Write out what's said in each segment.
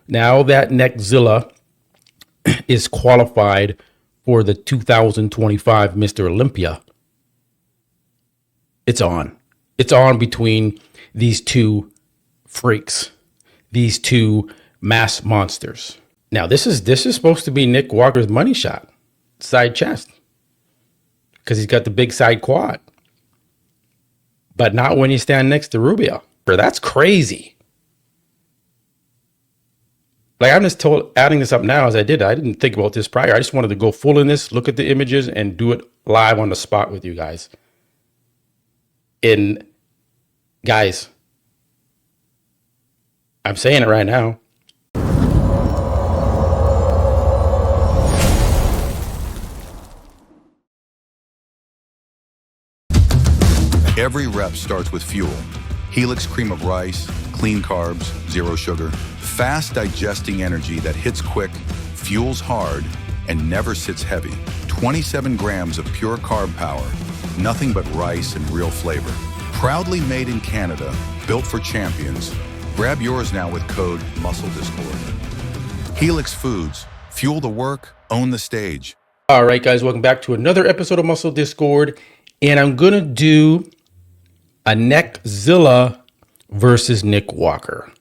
Now that Neckzilla is qualified for the 2025 Mr. Olympia, it's on. It's on between these two freaks, these two mass monsters. Now, this is supposed to be Nick Walker's money shot, side chest, because he's got the big side quad. But not when you stand next to Rubio. That's crazy. Like, I'm just adding this up now as I did. I didn't think about this prior. I just wanted to go full in this, look at the images, and do it live on the spot with you guys. And guys, I'm saying it right now. Every rep starts with fuel. Helix cream of rice, clean carbs, zero sugar, fast digesting energy that hits quick, fuels hard, and never sits heavy. 27 grams of pure carb power, nothing but rice and real flavor. Proudly made in Canada, built for champions. Grab yours now with code MuscleDiscord. Helix Foods, fuel the work, own the stage. All right, guys, welcome back to another episode of Muscle Discord. And I'm going to do a Neckzilla versus Nick Walker.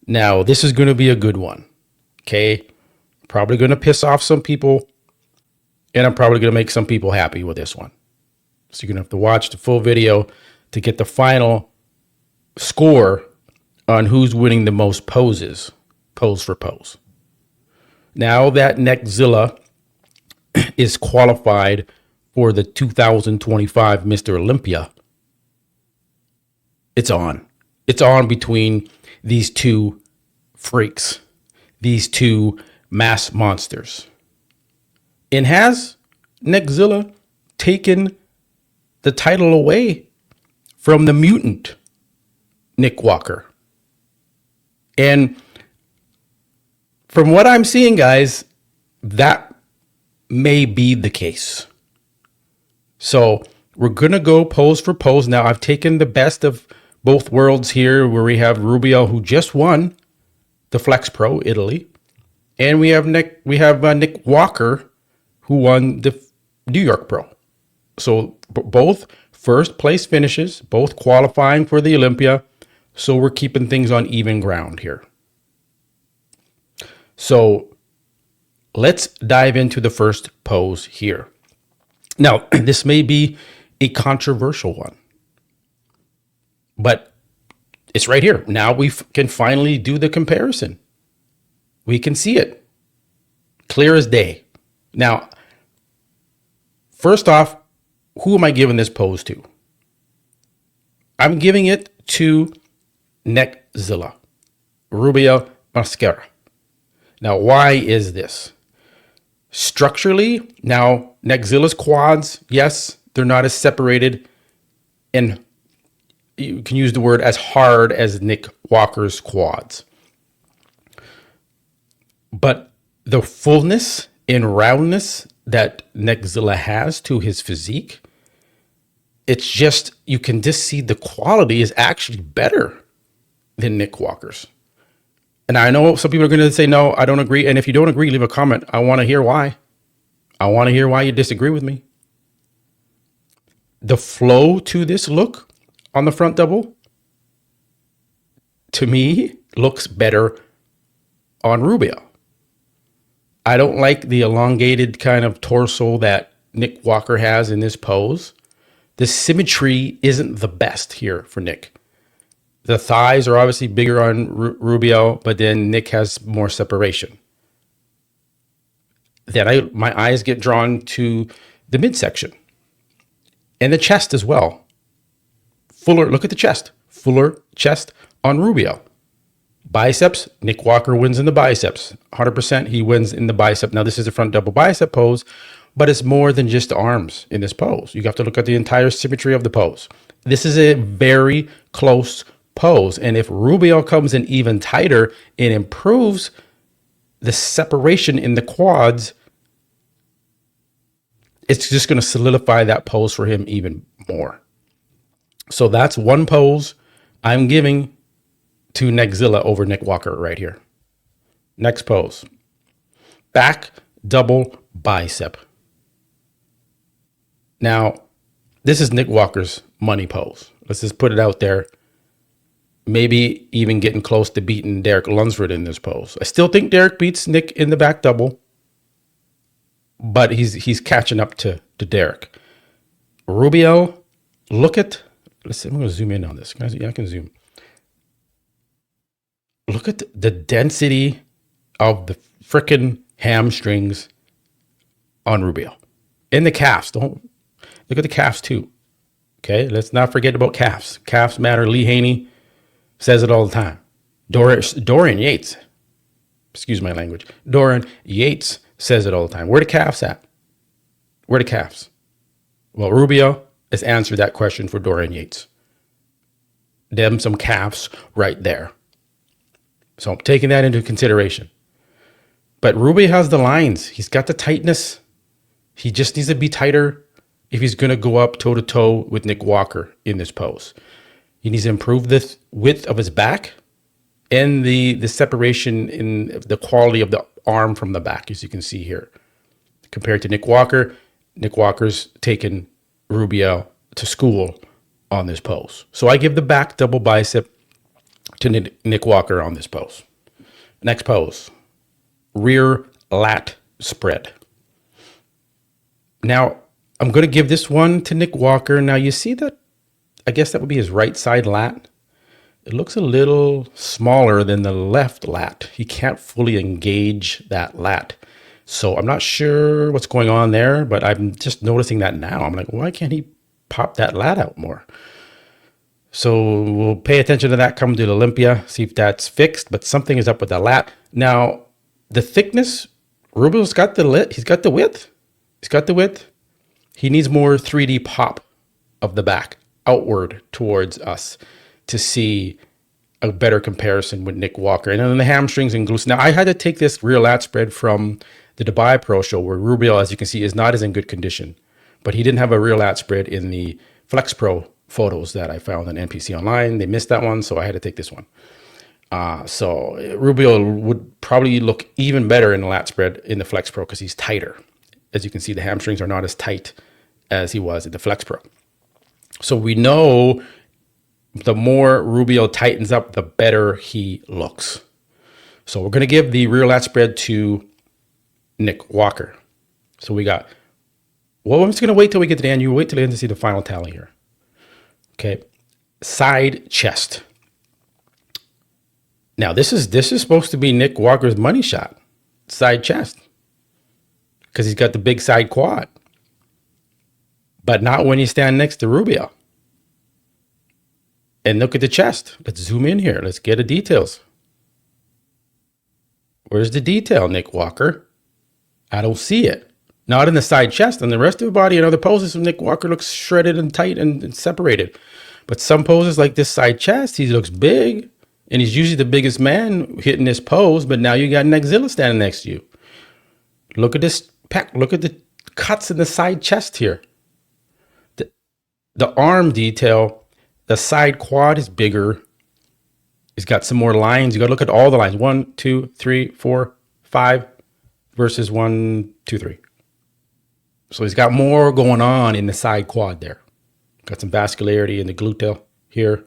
Now, this is going to be a good one. Okay. Probably going to piss off some people. And I'm probably going to make some people happy with this one. So you're going to have to watch the full video to get the final score on who's winning the most poses, pose for pose. Now that Neckzilla is qualified for the 2025 Mr. Olympia, it's on. It's on between these two freaks, these two mass monsters. And has Neckzilla taken the title away from the mutant Nick Walker? And from what I'm seeing, guys, that may be the case. So we're going to go pose for pose. Now, I've taken the best of both worlds here, where we have Rubio, who just won the Flex Pro Italy, and we have Nick Walker, who won the New York Pro. So both first place finishes, both qualifying for the Olympia. So we're keeping things on even ground here. So let's dive into the first pose here. Now, this may be a controversial one, but it's right here. Now we can finally do the comparison. We can see it clear as day. Now, first off, who am I giving this pose to? I'm giving it to Neckzilla, Rubio Mascara. Now, why is this? Structurally, now Neckzilla's quads, yes, they're not as separated, and you can use the word as hard as Nick Walker's quads. But the fullness and roundness that Neckzilla has to his physique, it's just, you can just see the quality is actually better than Nick Walker's. And I know some people are going to say, no, I don't agree. And if you don't agree, leave a comment. I want to hear why. I want to hear why you disagree with me. The flow to this look on the front double, to me, looks better on Rubio. I don't like the elongated kind of torso that Nick Walker has in this pose. The symmetry isn't the best here for Nick. The thighs are obviously bigger on Rubio, but then Nick has more separation. Then my eyes get drawn to the midsection and the chest as well. Fuller, look at the chest. Fuller chest on Rubio. Biceps, Nick Walker wins in the biceps. 100% he wins in the bicep. Now, this is a front double bicep pose, but it's more than just the arms in this pose. You have to look at the entire symmetry of the pose. This is a very close pose. And if Rubio comes in even tighter and improves the separation in the quads, it's just going to solidify that pose for him even more. So that's one pose I'm giving to Neckzilla over Nick Walker right here. Next pose. Back double bicep. Now, this is Nick Walker's money pose. Let's just put it out there. Maybe even getting close to beating Derek Lunsford in this pose. I still think Derek beats Nick in the back double, but he's catching up to Derek. Rubio, look at, let's see, I'm going to zoom in on this. Guys, yeah, I can zoom. Look at the density of the freaking hamstrings on Rubio. And the calves. Don't look at the calves too. Okay, let's not forget about calves. Calves matter. Lee Haney says it all the time. Dorian Yates, excuse my language. Dorian Yates says it all the time. Where the calves at? Where the calves? Well, Rubio has answered that question for Dorian Yates. Them some calves right there. So I'm taking that into consideration. But Rubio has the lines. He's got the tightness. He just needs to be tighter if he's going to go up toe-to-toe with Nick Walker in this pose. He needs to improve the width of his back and the separation in the quality of the arm from the back, as you can see here. Compared to Nick Walker's taken Rubio to school on this pose. So I give the back double bicep to Nick Walker on this pose. Next pose, rear lat spread. Now, I'm going to give this one to Nick Walker. Now, you see that? I guess that would be his right side lat. It looks a little smaller than the left lat. He can't fully engage that lat. So I'm not sure what's going on there, but I'm just noticing that now. I'm like, why can't he pop that lat out more? So we'll pay attention to that come to Olympia, see if that's fixed, but something is up with the lat. Now, the thickness, Rubio's got the width. He's got the width. He needs more 3D pop of the back outward towards us to see a better comparison with Nick Walker. And then the hamstrings and glutes. Now, I had to take this rear lat spread from the Dubai Pro Show where Rubio, as you can see, is not as in good condition. But he didn't have a rear lat spread in the Flex Pro photos that I found on NPC Online. They missed that one, so I had to take this one. So Rubio would probably look even better in the lat spread in the Flex Pro because he's tighter. As you can see, the hamstrings are not as tight as he was in the Flex Pro. So we know the more Rubio tightens up, the better he looks. So we're going to give the rear lat spread to Nick Walker. So we got, well, I'm just going to wait till we get to the end. You wait till the end to see the final tally here. Okay. Side chest. Now this is supposed to be Nick Walker's money shot. Side chest. Because he's got the big side quad. But not when you stand next to Rubio. And look at the chest. Let's zoom in here. Let's get the details. Where's the detail, Nick Walker? I don't see it. Not in the side chest. And the rest of the body and other poses of Nick Walker looks shredded and tight and separated. But some poses like this side chest, he looks big. And he's usually the biggest man hitting this pose. But now you got Neckzilla standing next to you. Look at this pack. Look at the cuts in the side chest here. The arm detail, the side quad is bigger. He's got some more lines. You got to look at all the lines. 1, 2, 3, 4, 5 versus 1, 2, 3. So he's got more going on in the side quad there. Got some vascularity in the gluteal here.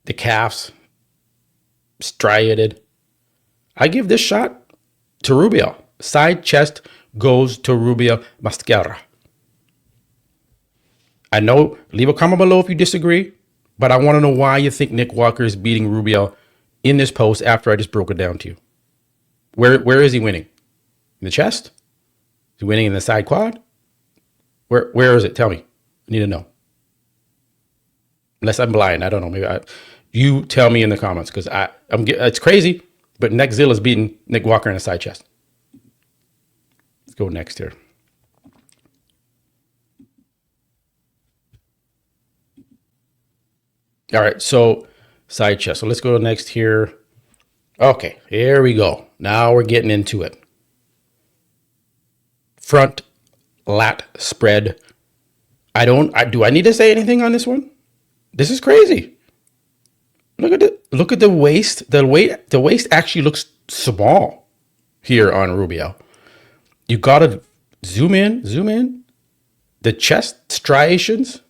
The calves, striated. I give this shot to Rubio. Side chest goes to Rubio Mascara. I know, leave a comment below if you disagree, but I want to know why you think Nick Walker is beating Rubio in this post after I just broke it down to you. Where is he winning? In the chest? Is he winning in the side quad? Where is it? Tell me. I need to know. Unless I'm blind, I don't know. Maybe you tell me in the comments because it's crazy, but Neckzilla is beating Nick Walker in the side chest. Let's go next here. All right, so side chest. So let's go next here. Okay, here we go. Now we're getting into it. Front lat spread. Do I need to say anything on this one? This is crazy. Look at the waist. The waist actually looks small here on Rubio. You gotta zoom in. The chest striations,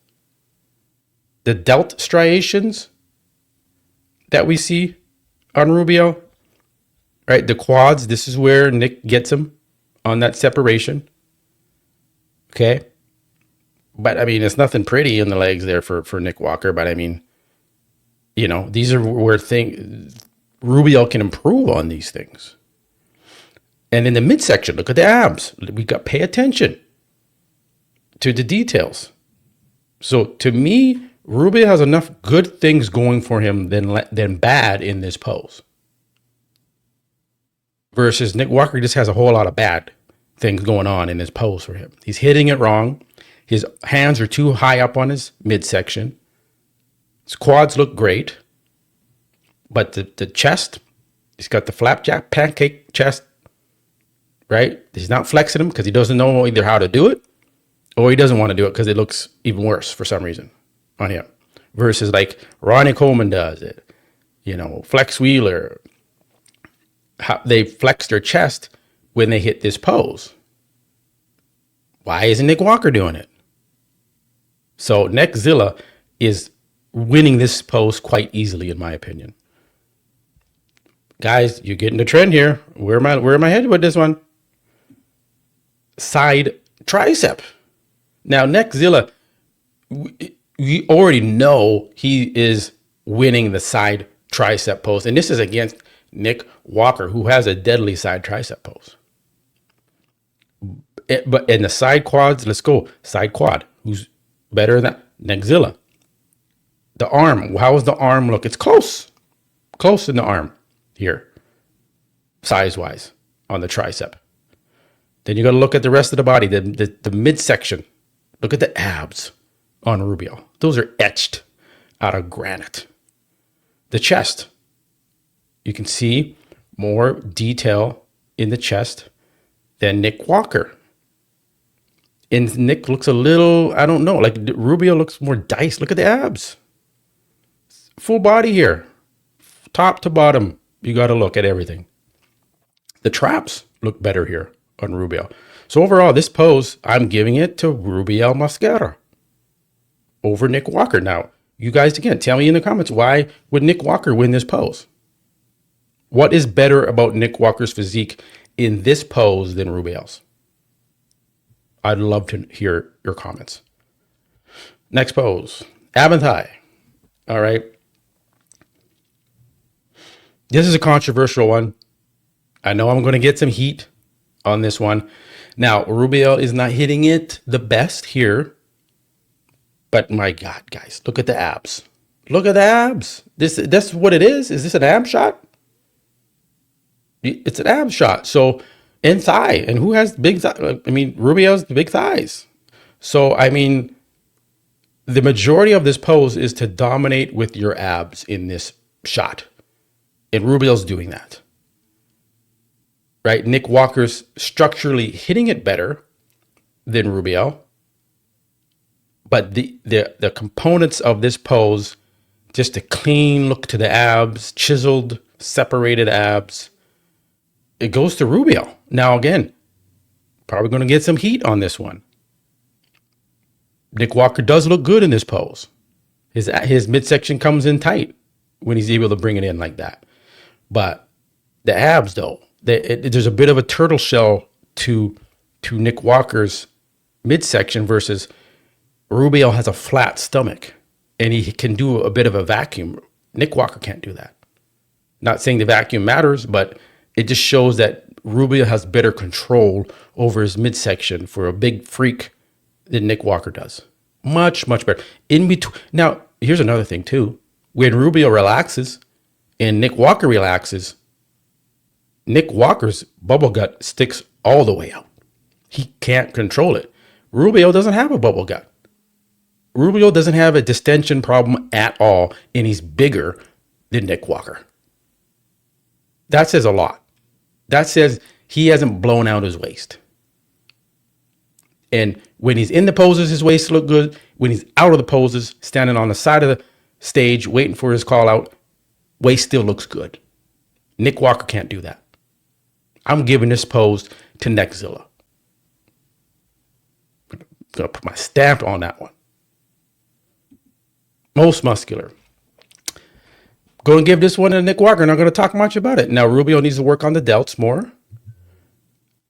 the delt striations that we see on Rubio, right? The quads, this is where Nick gets him on that separation. Okay. But I mean, it's nothing pretty in the legs there for Nick Walker. But I mean, you know, these are where Rubio can improve on these things. And in the midsection, look at the abs. We got pay attention to the details. So to me, Rubio has enough good things going for him than bad in this pose. Versus Nick Walker just has a whole lot of bad things going on in this pose for him. He's hitting it wrong. His hands are too high up on his midsection. His quads look great. But the chest, he's got the flapjack pancake chest, right? He's not flexing them because he doesn't know either how to do it or he doesn't want to do it because it looks even worse for some reason on him. Versus like Ronnie Coleman does it. You know, Flex Wheeler. They flex their chest when they hit this pose. Why isn't Nick Walker doing it? So Neckzilla is winning this pose quite easily, in my opinion. Guys, you're getting the trend here. Where am I headed with this one? Side tricep. Now, Neckzilla, we already know he is winning the side tricep pose. And this is against Nick Walker, who has a deadly side tricep pose. But in the side quads, let's go. Side quad. Who's better than Neckzilla? The arm. How does the arm look? It's close. Close in the arm here. Size-wise on the tricep. Then you got to look at the rest of the body, the midsection. Look at the abs on Rubio. Those are etched out of granite. The chest. You can see more detail in the chest than Nick Walker. And Nick looks a little, I don't know, like Rubio looks more diced. Look at the abs. Full body here. Top to bottom. You got to look at everything. The traps look better here on Rubio. So overall, this pose, I'm giving it to Rubio Mosquera over Nick Walker. Now, you guys, again, tell me in the comments, why would Nick Walker win this pose? What is better about Nick Walker's physique in this pose than Rubio's? I'd love to hear your comments. Next pose, Aventai. All right. This is a controversial one. I know I'm going to get some heat on this one. Now, Rubio is not hitting it the best here. But my God, guys, look at the abs. Look at the abs. That's what it is. Is this an ab shot? It's an ab shot. So, and thigh. And who has big thigh? I mean, Rubio's the big thighs. So, I mean, the majority of this pose is to dominate with your abs in this shot. And Rubio's doing that. Right? Nick Walker's structurally hitting it better than Rubio. But the components of this pose, just a clean look to the abs, chiseled, separated abs, it goes to Rubio. Now, again, probably going to get some heat on this one. Nick Walker does look good in this pose. His midsection comes in tight when he's able to bring it in like that. But the abs, though, there's a bit of a turtle shell to Nick Walker's midsection versus Rubio has a flat stomach and he can do a bit of a vacuum. Nick Walker can't do that. Not saying the vacuum matters, but it just shows that Rubio has better control over his midsection for a big freak than Nick Walker does. Much, much better. In between. Now, here's another thing too. When Rubio relaxes and Nick Walker relaxes, Nick Walker's bubble gut sticks all the way out. He can't control it. Rubio doesn't have a bubble gut. Rubio doesn't have a distension problem at all, and he's bigger than Nick Walker. That says a lot. That says he hasn't blown out his waist. And when he's in the poses, his waist look good. When he's out of the poses, standing on the side of the stage, waiting for his call out, waist still looks good. Nick Walker can't do that. I'm giving this pose to Neckzilla. I'm going to put my stamp on that one. Most muscular. Going to give this one to Nick Walker. Not going to talk much about it. Now, Rubio needs to work on the delts more.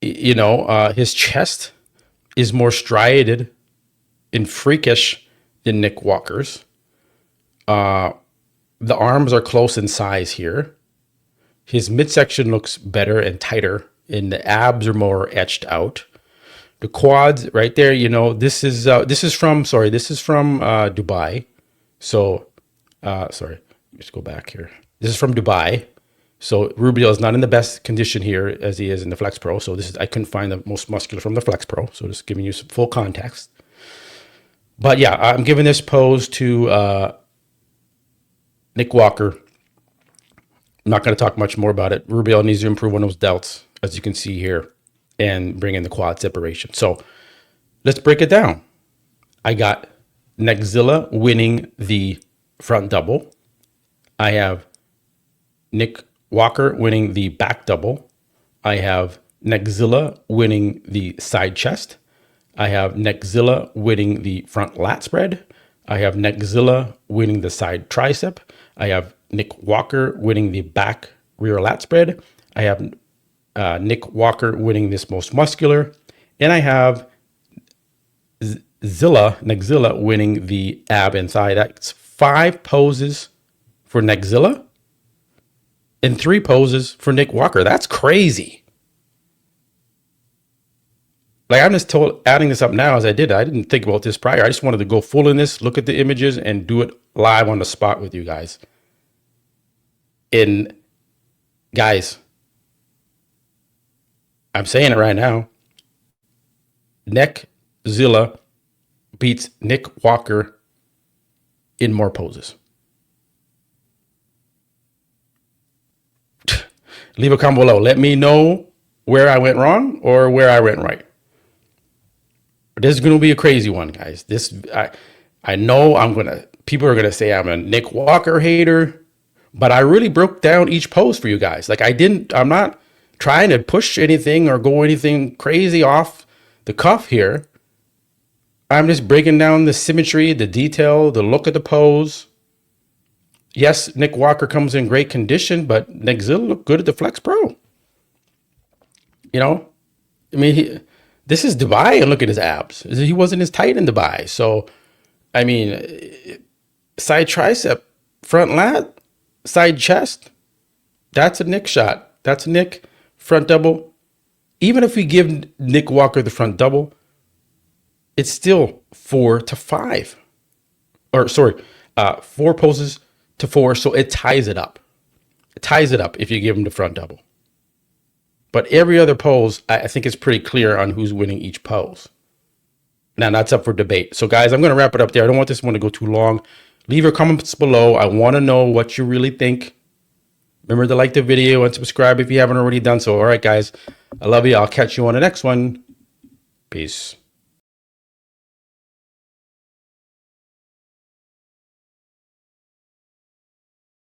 You know, his chest is more striated and freakish than Nick Walker's. The arms are close in size here. His midsection looks better and tighter, and the abs are more etched out. The quads right there, you know, this is from Dubai. So, sorry, let's go back here. This is from Dubai. So Rubio is not in the best condition here as he is in the Flex Pro. So I couldn't find the most muscular from the Flex Pro. So just giving you some full context. But yeah, I'm giving this pose to Nick Walker. I'm not going to talk much more about it. Rubio needs to improve on those delts, as you can see here, and bring in the quad separation. So let's break it down. I got Neckzilla winning the front double. I have Nick Walker winning the back double. I have Neckzilla winning the side chest. I have Neckzilla winning the front lat spread. I have Neckzilla winning the side tricep. I have Nick Walker winning the back rear lat spread. I have Nick Walker winning this most muscular. And I have Neckzilla winning the ab and thigh. That's 5 poses for Neckzilla and 3 poses for Nick Walker. That's crazy. Like, I'm just adding this up now as I did. I didn't think about this prior. I just wanted to go full in this, look at the images, and do it live on the spot with you guys. And guys, I'm saying it right now. Neckzilla beats Nick Walker in more poses. Leave a comment below. Let me know where I went wrong or where I went right. This is going to be a crazy one, guys. I know people are going to say I'm a Nick Walker hater, but I really broke down each pose for you guys. Like, I'm not trying to push anything or go anything crazy off the cuff here. I'm just breaking down the symmetry, the detail, the look of the pose. Yes, Nick Walker comes in great condition, but Neckzilla looked good at the Flex Pro. You know, I mean, this is Dubai, and look at his abs. He wasn't as tight in Dubai. So, I mean, side tricep, front lat, side chest, that's a Nick shot. That's a Nick front double. Even if we give Nick Walker the front double, it's still 4 to 5. Or, sorry, 4 poses to 4, so it ties it up. It ties it up if you give him the front double. But every other pose, I think it's pretty clear on who's winning each pose. Now, that's up for debate. So, guys, I'm going to wrap it up there. I don't want this one to go too long. Leave your comments below. I want to know what you really think. Remember to like the video and subscribe if you haven't already done so. All right, guys. I love you. I'll catch you on the next one. Peace.